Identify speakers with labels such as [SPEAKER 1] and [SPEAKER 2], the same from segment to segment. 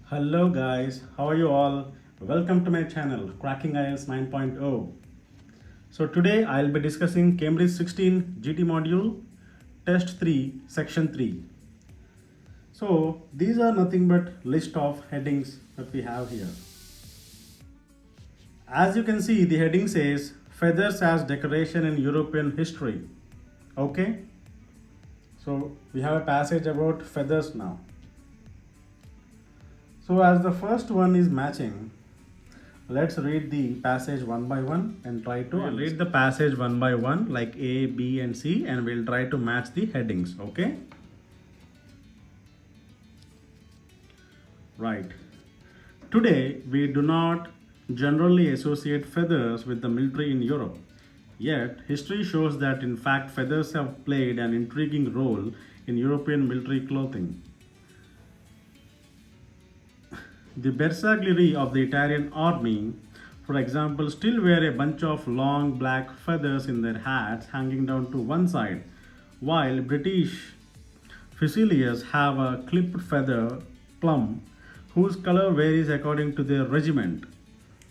[SPEAKER 1] Hello guys, how are you all? Welcome to my channel Cracking IELTS 9.0. So today I'll be discussing Cambridge 16 GT module test 3 section 3. So these are nothing but list of headings that we have here. As you can see, the heading says feathers as decoration in European history. Okay? So we have a passage about feathers now. So as the first one is matching, let's read the passage one by one and try to read the passage one by one like A, B and C, and we'll try to match the headings, okay? Right. Today, we do not generally associate feathers with the military in Europe. Yet, history shows that in fact feathers have played an intriguing role in European military clothing. The bersaglieri of the Italian army, for example, still wear a bunch of long black feathers in their hats hanging down to one side, while British Fusiliers have a clipped feather plum whose color varies according to their regiment.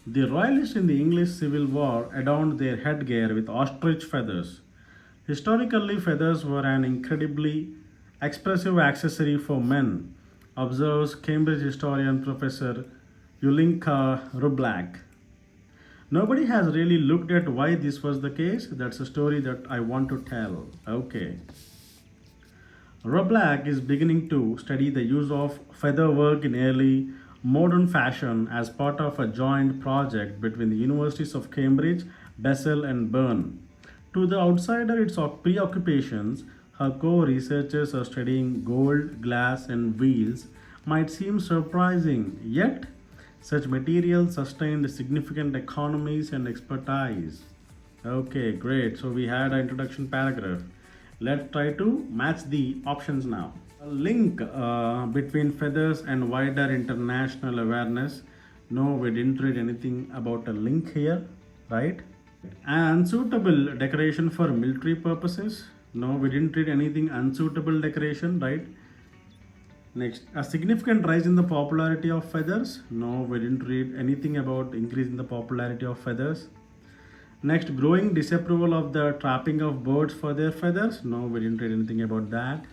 [SPEAKER 1] The Royalists in the English Civil War adorned their headgear with ostrich feathers. Historically, feathers were an incredibly expressive accessory for men, observes Cambridge historian Professor Ulinka Rublak. Nobody has really looked at why this was the case. That's a story that I want to tell. Okay. Rublak is beginning to study the use of feather work in early modern fashion as part of a joint project between the universities of Cambridge, Basel, and Bern. To the outsider, its preoccupations, her co-researchers are studying gold, glass, and wheels, might seem surprising, yet such materials sustained significant economies and expertise. Okay, great. So we had an introduction paragraph. Let's try to match the options now. A link between feathers and wider international awareness. No, we didn't read anything about a link here, right? Unsuitable decoration for military purposes. No, we didn't read anything unsuitable decoration, right? Next, a significant rise in the popularity of feathers. No, we didn't read anything about increase in the popularity of feathers. Next, growing disapproval of the trapping of birds for their feathers. No, we didn't read anything about that.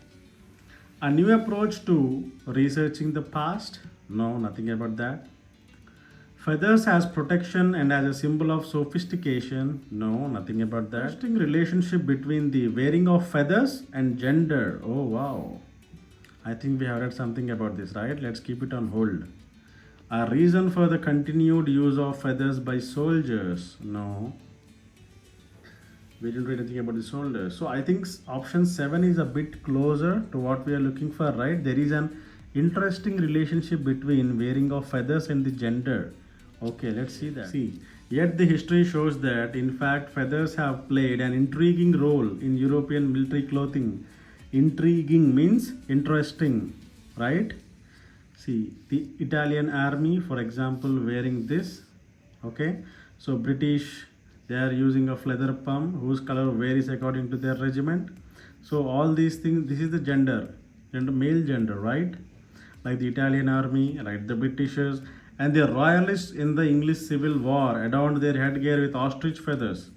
[SPEAKER 1] A new approach to researching the past. No, nothing about that. Feathers as protection and as a symbol of sophistication. No, nothing about that. Interesting relationship between the wearing of feathers and gender. Oh wow. I think we have read something about this, right? Let's keep it on hold. A reason for the continued use of feathers by soldiers. No. We didn't read anything about the soldiers. So I think option 7 is a bit closer to what we are looking for, right? There is an interesting relationship between wearing of feathers and the gender. Okay, let's see that. See, yet the history shows that in fact feathers have played an intriguing role in European military clothing. Intriguing means interesting, right? See, the Italian army, for example, wearing this. Okay, so British, they are using a feather plum whose color varies according to their regiment. So all these things, this is the gender, male gender, right? Like the Italian army, right? The Britishers and the royalists in the English Civil War adorned their headgear with ostrich feathers.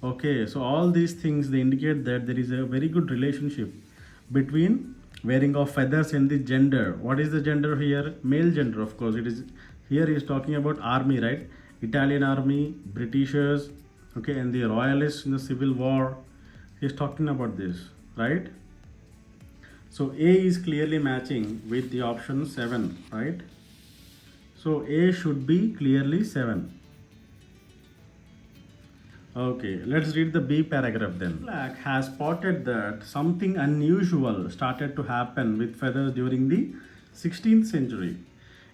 [SPEAKER 1] Okay, so all these things, they indicate that there is a very good relationship between wearing of feathers and the gender. What is the gender here? Male gender, of course. It is here he is talking about army, right? Italian army, Britishers, okay, and the royalists in the Civil War. He is talking about this, right? So A is clearly matching with the option 7, right? So A should be clearly 7. Okay, let's read the B paragraph then. Black has spotted that something unusual started to happen with feathers during the 16th century.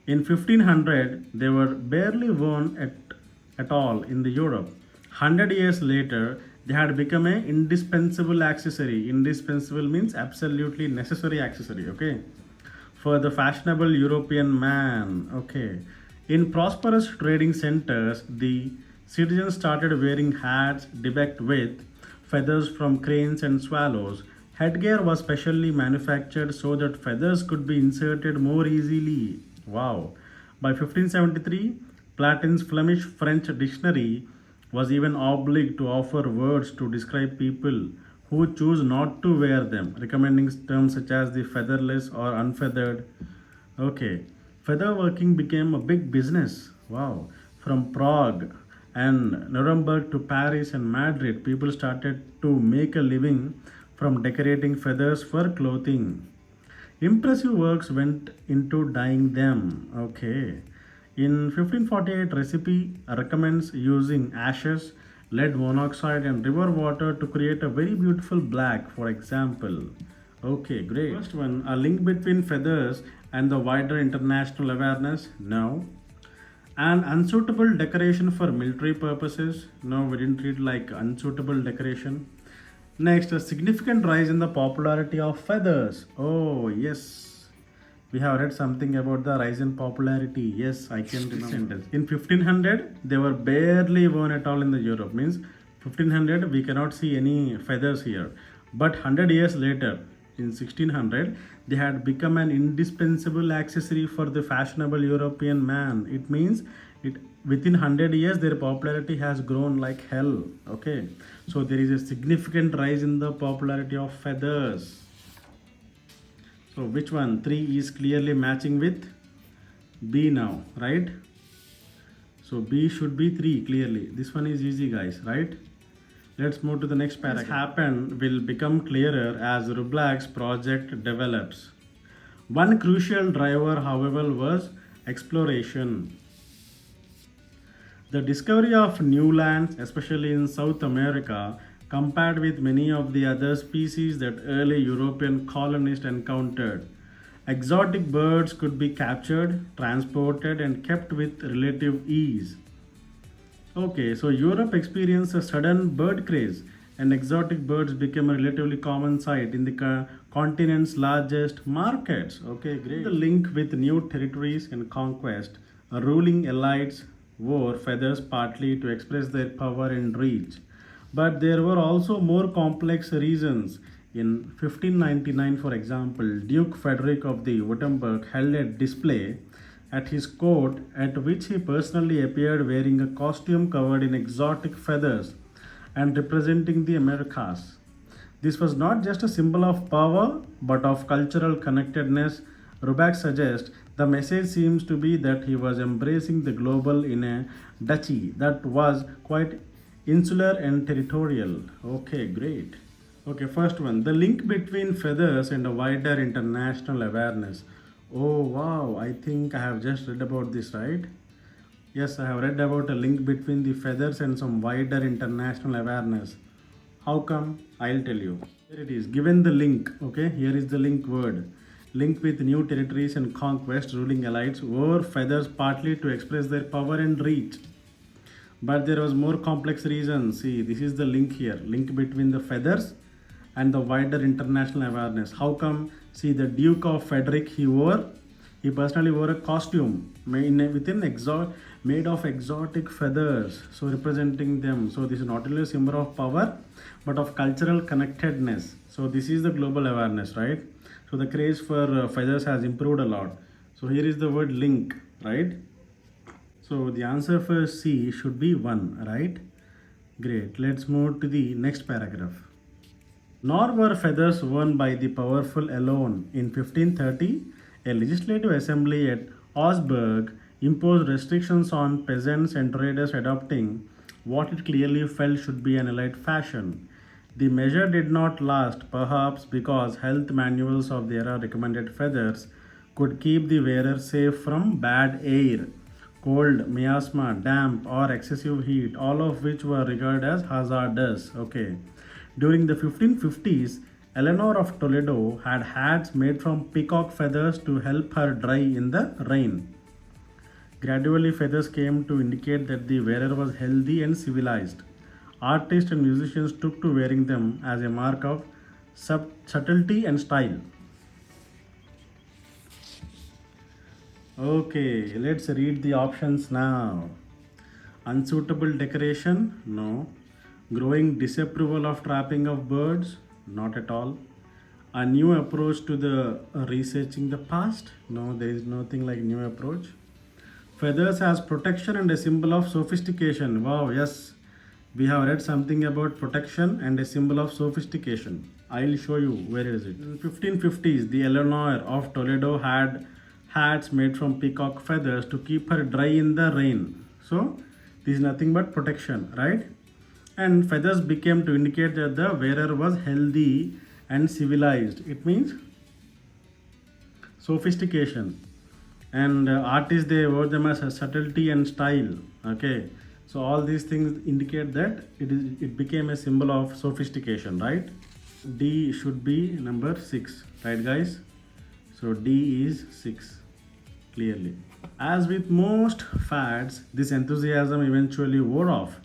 [SPEAKER 1] In 1500, they were barely worn at all in the Europe. 100 years later, they had become an indispensable accessory. Indispensable means absolutely necessary accessory, okay? For the fashionable European man, okay? In prosperous trading centers, the citizens started wearing hats decked with feathers from cranes and swallows. Headgear was specially manufactured so that feathers could be inserted more easily Wow. By 1573, Platon's Flemish French dictionary was even obliged to offer words to describe people who choose not to wear them, recommending terms such as the featherless or unfeathered. Okay. Feather working became a big business. Wow. From Prague and Nuremberg to Paris and Madrid, people started to make a living from decorating feathers for clothing. Impressive works went into dyeing them. Okay. In 1548, recipe recommends using ashes, lead monoxide, and river water to create a very beautiful black, for example. Okay, great. First one, a link between feathers and the wider international awareness? No. An unsuitable decoration for military purposes? No, we didn't read like unsuitable decoration. Next, a significant rise in the popularity of feathers. Oh, yes. We have read something about the rise in popularity. Yes, I can remember. Sentence. In 1500, they were barely worn at all in the Europe. Means 1500, we cannot see any feathers here. But 100 years later, in 1600, they had become an indispensable accessory for the fashionable European man. It means it within 100 years their popularity has grown like hell. Okay, so there is a significant rise in the popularity of feathers. So which one? 3 is clearly matching with B now, right? So B should be 3 clearly. This one is easy, guys, right? Let's move to the next paragraph. This happen will become clearer as Rublak's project develops. One crucial driver, however, was exploration. The discovery of new lands, especially in South America, compared with many of the other species that early European colonists encountered. Exotic birds could be captured, transported, and kept with relative ease. Okay, so Europe experienced a sudden bird craze, and exotic birds became a relatively common sight in the continent's largest markets. Okay, great. The link with new territories and conquest, ruling elites wore feathers partly to express their power and reach. But there were also more complex reasons. In 1599, for example, Duke Frederick of the Württemberg held a display at his court at which he personally appeared wearing a costume covered in exotic feathers and representing the Americas. This was not just a symbol of power but of cultural connectedness. Rubak suggests the message seems to be that he was embracing the global in a duchy that was quite insular and territorial. Okay, great. Okay, first one, the link between feathers and a wider international awareness. Oh wow, I think I have just read about this, right? Yes, I have read about a link between the feathers and some wider international awareness. How come? I'll tell you. Here it is. Given the link, okay, here is the link word. Link with new territories and conquest, ruling elites wore feathers partly to express their power and reach. But there was more complex reason. See, this is the link here. Link between the feathers and the wider international awareness. How come? See, the Duke of Frederick, he personally wore a costume made of exotic feathers, so representing them. So this is not only a symbol of power, but of cultural connectedness. So this is the global awareness, right? So the craze for feathers has improved a lot. So here is the word link, right? So the answer for C should be 1, right? Great. Let's move to the next paragraph. Nor were feathers worn by the powerful alone. In 1530, a legislative assembly at Augsburg imposed restrictions on peasants and traders adopting what it clearly felt should be an elite fashion. The measure did not last, perhaps because health manuals of the era recommended feathers could keep the wearer safe from bad air, cold, miasma, damp, or excessive heat, all of which were regarded as hazardous. Okay. During the 1550s, Eleanor of Toledo had hats made from peacock feathers to help her dry in the rain. Gradually, feathers came to indicate that the wearer was healthy and civilized. Artists and musicians took to wearing them as a mark of subtlety and style. Okay, let's read the options now. Unsuitable decoration? No. Growing disapproval of trapping of birds? Not at all. A new approach to the researching the past? No, there is nothing like new approach. Feathers as protection and a symbol of sophistication. Wow, yes, we have read something about protection and a symbol of sophistication. I'll show you where is it. In 1550s, the Eleanor of Toledo had hats made from peacock feathers to keep her dry in the rain. So, this is nothing but protection, right? And feathers became to indicate that the wearer was healthy and civilized. It means sophistication. And artists, they wore them as a subtlety and style. Okay, so all these things indicate that it became a symbol of sophistication, right? D should be number 6, right guys? So D is 6 clearly. As with most fads, this enthusiasm eventually wore off.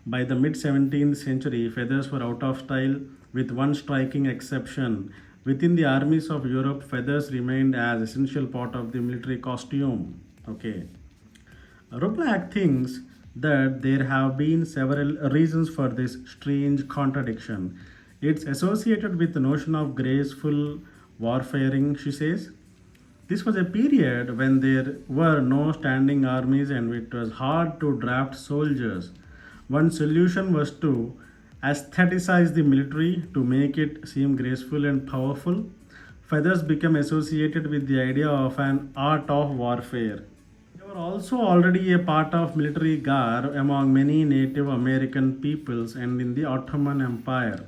[SPEAKER 1] By the mid 17th century, feathers were out of style, with one striking exception. Within the armies of Europe, feathers remained as essential part of the military costume. Okay. Rublak thinks that there have been several reasons for this strange contradiction. It's associated with the notion of graceful warfaring, she says. This was a period when there were no standing armies and it was hard to draft soldiers. One solution was to aestheticize the military to make it seem graceful and powerful. Feathers became associated with the idea of an art of warfare. They were also already a part of military garb among many Native American peoples and in the Ottoman Empire.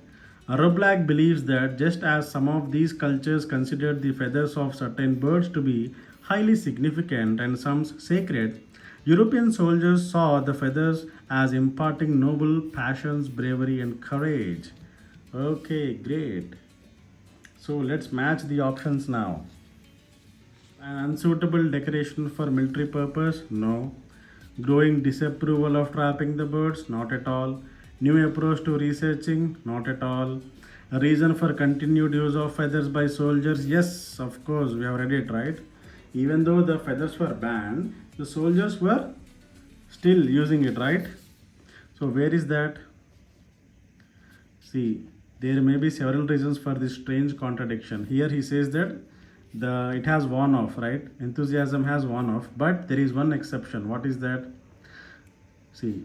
[SPEAKER 1] Roblak believes that just as some of these cultures considered the feathers of certain birds to be highly significant and some sacred, European soldiers saw the feathers as imparting noble passions, bravery, and courage. Okay, great. So let's match the options now. An unsuitable decoration for military purpose? No. Growing disapproval of trapping the birds? Not at all. New approach to researching? Not at all. A reason for continued use of feathers by soldiers? Yes, of course, we have read it, right? Even though the feathers were banned, the soldiers were still using it, right? So where is that? See, there may be several reasons for this strange contradiction. Here he says that it has worn off, right? Enthusiasm has worn off, but there is one exception. What is that? See,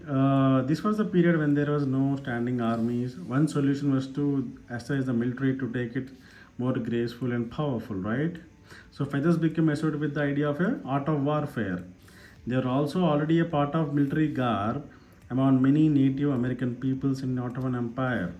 [SPEAKER 1] this was the period when there was no standing armies. One solution was to exercise the military to take it more graceful and powerful, right? So feathers became associated with the idea of a art of warfare. They are also already a part of military garb among many Native American peoples in the Ottoman Empire.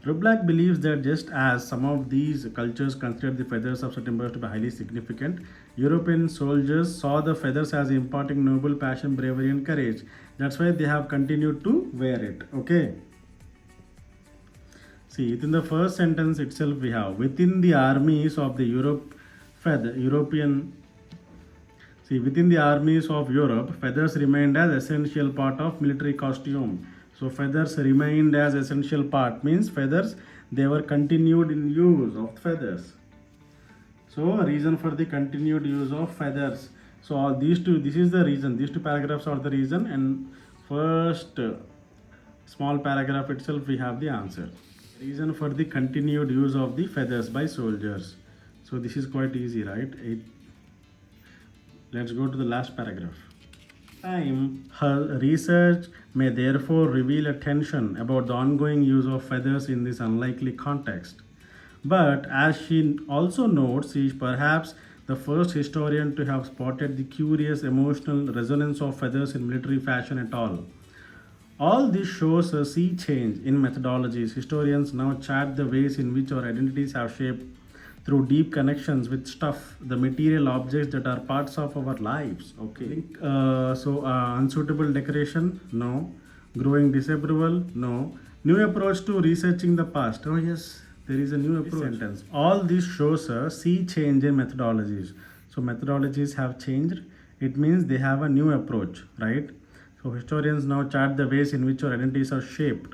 [SPEAKER 1] Rublak believes that just as some of these cultures considered the feathers of certain birds to be highly significant, European soldiers saw the feathers as imparting noble passion, bravery, and courage. That's why they have continued to wear it. Okay. See, within the first sentence itself, we have within the armies of the European. See, within the armies of Europe, feathers remained as essential part of military costume. So feathers remained as essential part means feathers, they were continued in use of feathers. So a reason for the continued use of feathers. So all these two, this is the reason. These two paragraphs are the reason, and first small paragraph itself we have the answer. Reason for the continued use of the feathers by soldiers. So this is quite easy, right? Let's go to the last paragraph. Her research may therefore reveal a tension about the ongoing use of feathers in this unlikely context. But as she also notes, she is perhaps the first historian to have spotted the curious emotional resonance of feathers in military fashion at all. All this shows a sea change in methodologies. Historians now chart the ways in which our identities have shaped through deep connections with stuff, the material objects that are parts of our lives. Okay. Unsuitable decoration? No. Growing disapproval? No. New approach to researching the past? Oh yes, there is a new approach. Sentence. All this shows a sea change in methodologies. So methodologies have changed. It means they have a new approach, right? So historians now chart the ways in which our identities are shaped.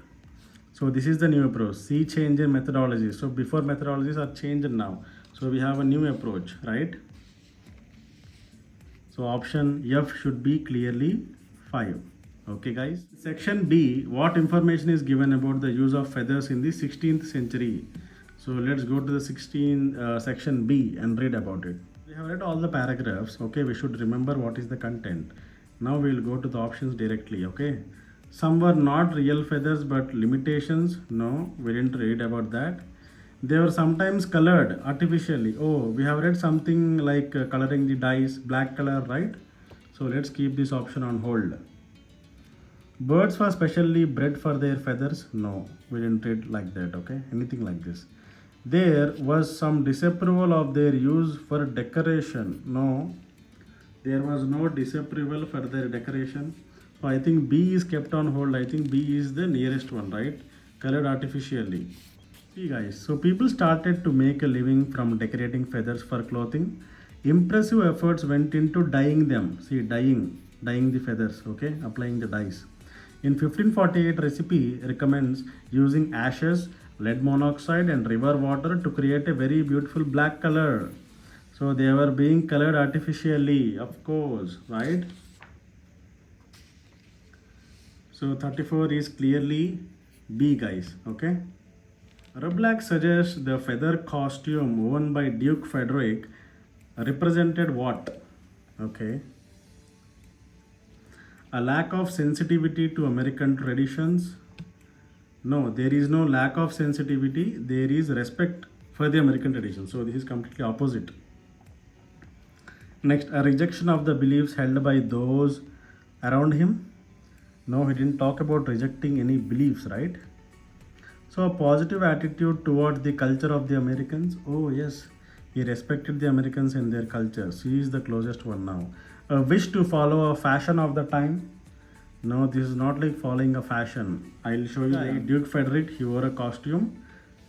[SPEAKER 1] So this is the new approach, sea change in methodologies. So before methodologies are changed now. So we have a new approach, right? So option F should be clearly 5. Okay guys. Section B, what information is given about the use of feathers in the 16th century? So let's go to the 16 section B and read about it. We have read all the paragraphs. Okay, we should remember what is the content. Now we will go to the options directly. Okay, some were not real feathers but limitations. No, we didn't read about that. They were sometimes colored artificially. Oh, we have read something like coloring the dice black color, right? So let's keep this option on hold. Birds were specially bred for their feathers. No, we didn't read like that. Okay, anything like this. There was some disapproval of their use for decoration. No, there was no disapproval for their decoration. So I think B is kept on hold. I think B is the nearest one, right? Colored artificially. See guys, so people started to make a living from decorating feathers for clothing. Impressive efforts went into dyeing them. See, dyeing the feathers, okay, applying the dyes. In 1548, recipe recommends using ashes, lead monoxide, and river water to create a very beautiful black color. So they were being colored artificially, of course, right? So 34 is clearly B, guys, okay? Rublack suggests the feather costume worn by Duke Frederick represented what? Okay. A lack of sensitivity to American traditions. No, there is no lack of sensitivity. There is respect for the American tradition. So this is completely opposite. Next, a rejection of the beliefs held by those around him. No, he didn't talk about rejecting any beliefs, right? So a positive attitude towards the culture of the Americans. Oh yes, he respected the Americans and their culture. She is the closest one now. A wish to follow a fashion of the time. No, this is not like following a fashion. I'll show you. Duke Frederick, he wore a costume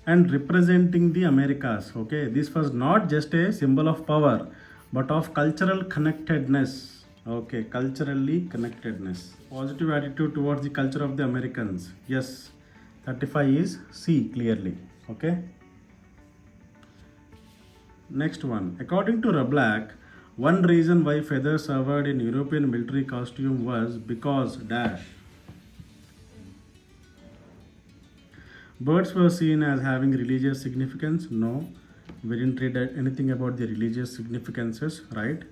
[SPEAKER 1] and representing the Americas. Okay, this was not just a symbol of power, but of cultural connectedness. Okay, culturally connectedness. Positive attitude towards the culture of the Americans. Yes, 35 is C clearly. Okay. Next one. According to Rublack, one reason why feathers served in European military costume was because dash. Birds were seen as having religious significance. No, we didn't read anything about the religious significances, right?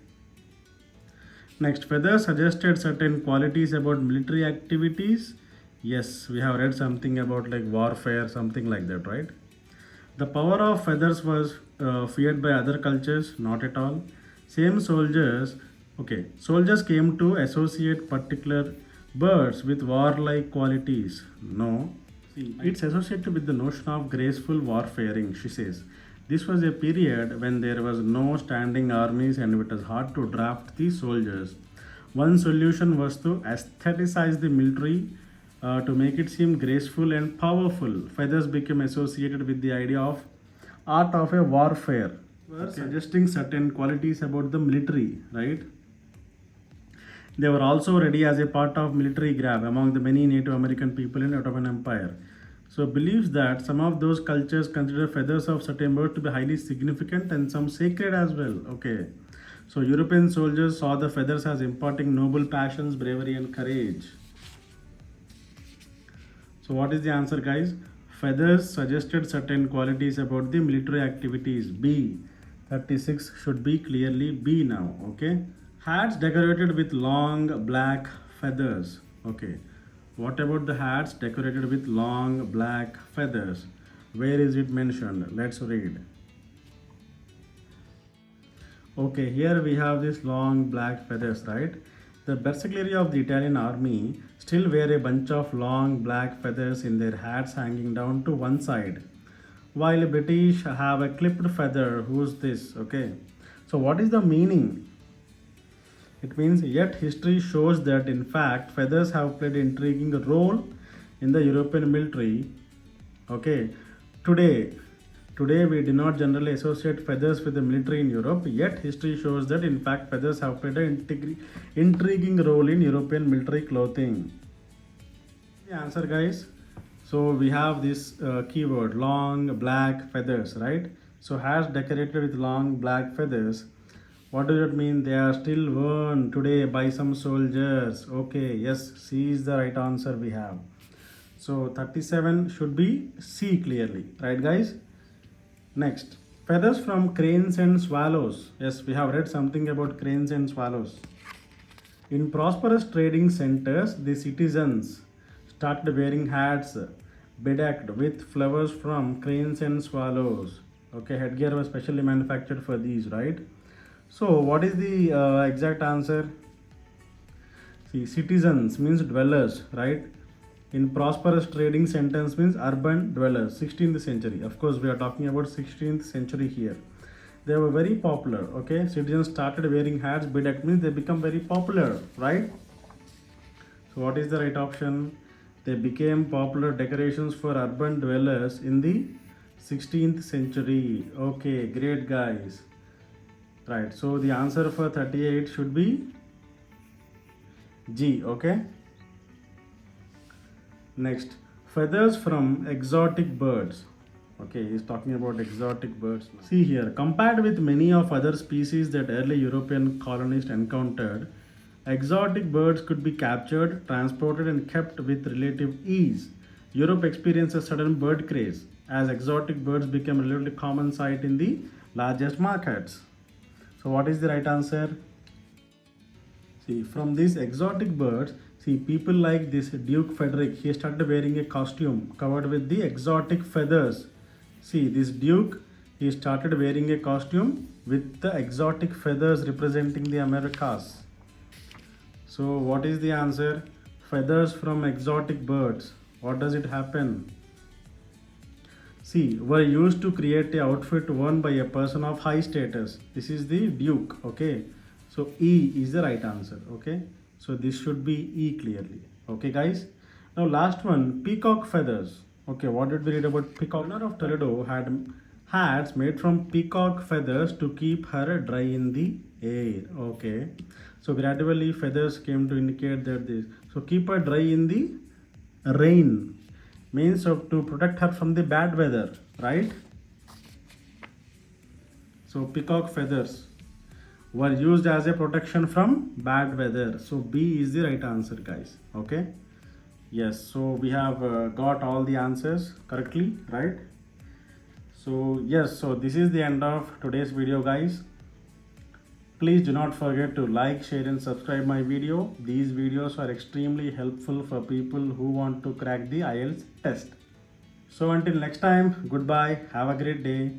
[SPEAKER 1] Next, feathers suggested certain qualities about military activities. Yes, we have read something about like warfare, something like that, right? The power of feathers was feared by other cultures, not at all. Same soldiers, okay, soldiers came to associate particular birds with warlike qualities. No, see, it's associated with the notion of graceful warfaring, she says. This was a period when there was no standing armies and it was hard to draft the soldiers. One solution was to aestheticize the military to make it seem graceful and powerful. Feathers became associated with the idea of art of a warfare. Were suggesting certain qualities about the military, right? They were also ready as a part of military grab among the many Native American people in Ottoman Empire. So believes that some of those cultures consider feathers of certain birds to be highly significant and some sacred as well. Okay. So European soldiers saw the feathers as imparting noble passions, bravery and courage. So what is the answer, guys? Feathers suggested certain qualities about the military activities. B. 36 should be clearly B now. Okay. Hats decorated with long black feathers. Okay. What about the hats decorated with long black feathers? Where is it mentioned? Let's read. Okay, here we have these long black feathers, right? The Bersaglieri of the Italian army still wear a bunch of long black feathers in their hats hanging down to one side, while British have a clipped feather. Who's this? Okay, so what is the meaning? It means yet history shows that in fact feathers have played an intriguing role in the European military. Okay, today we do not generally associate feathers with the military in Europe, yet history shows that in fact feathers have played an intriguing role in European military clothing. The answer, guys. So we have this keyword long black feathers, right? So hats decorated with long black feathers. What does it mean? They are still worn today by some soldiers. Okay, yes, C is the right answer we have. So 37 should be C clearly, right, guys? Next, feathers from cranes and swallows. Yes, we have read something about cranes and swallows. In prosperous trading centers, the citizens started wearing hats bedecked with flowers from cranes and swallows. Okay, headgear was specially manufactured for these, right? So, what is the exact answer? See, citizens means dwellers, right? In prosperous trading sentence means urban dwellers, 16th century. Of course, we are talking about 16th century here. They were very popular, okay? Citizens started wearing hats, bedecked means they become very popular, right? So, what is the right option? They became popular decorations for urban dwellers in the 16th century. Okay, great guys. Right, so the answer for 38 should be G, okay? Next, feathers from exotic birds. Okay, he's talking about exotic birds. See here, compared with many of other species that early European colonists encountered, exotic birds could be captured, transported, and kept with relative ease. Europe experienced a sudden bird craze as exotic birds became a relatively common sight in the largest markets. So, what is the right answer? See, from these exotic birds, see, people like this Duke Frederick, he started wearing a costume covered with the exotic feathers. See, this Duke, he started wearing a costume with the exotic feathers representing the Americas. So, what is the answer? Feathers from exotic birds. What does it happen? See, were used to create a outfit worn by a person of high status. This is the Duke, okay? So E is the right answer, okay? So this should be E clearly, okay guys? Now last one, peacock feathers. Okay, what did we read about peacock? Owner of Toledo had hats made from peacock feathers to keep her dry in the air, okay? So gradually feathers came to indicate that this. So keep her dry in the rain means of to protect her from the bad weather, right? So peacock feathers were used as a protection from bad weather. So B is the right answer, guys. Okay. Yes. So we have got all the answers correctly, right? So yes. So this is the end of today's video, guys. Please do not forget to like, share and subscribe my video. These videos are extremely helpful for people who want to crack the IELTS test. So until next time, goodbye. Have a great day.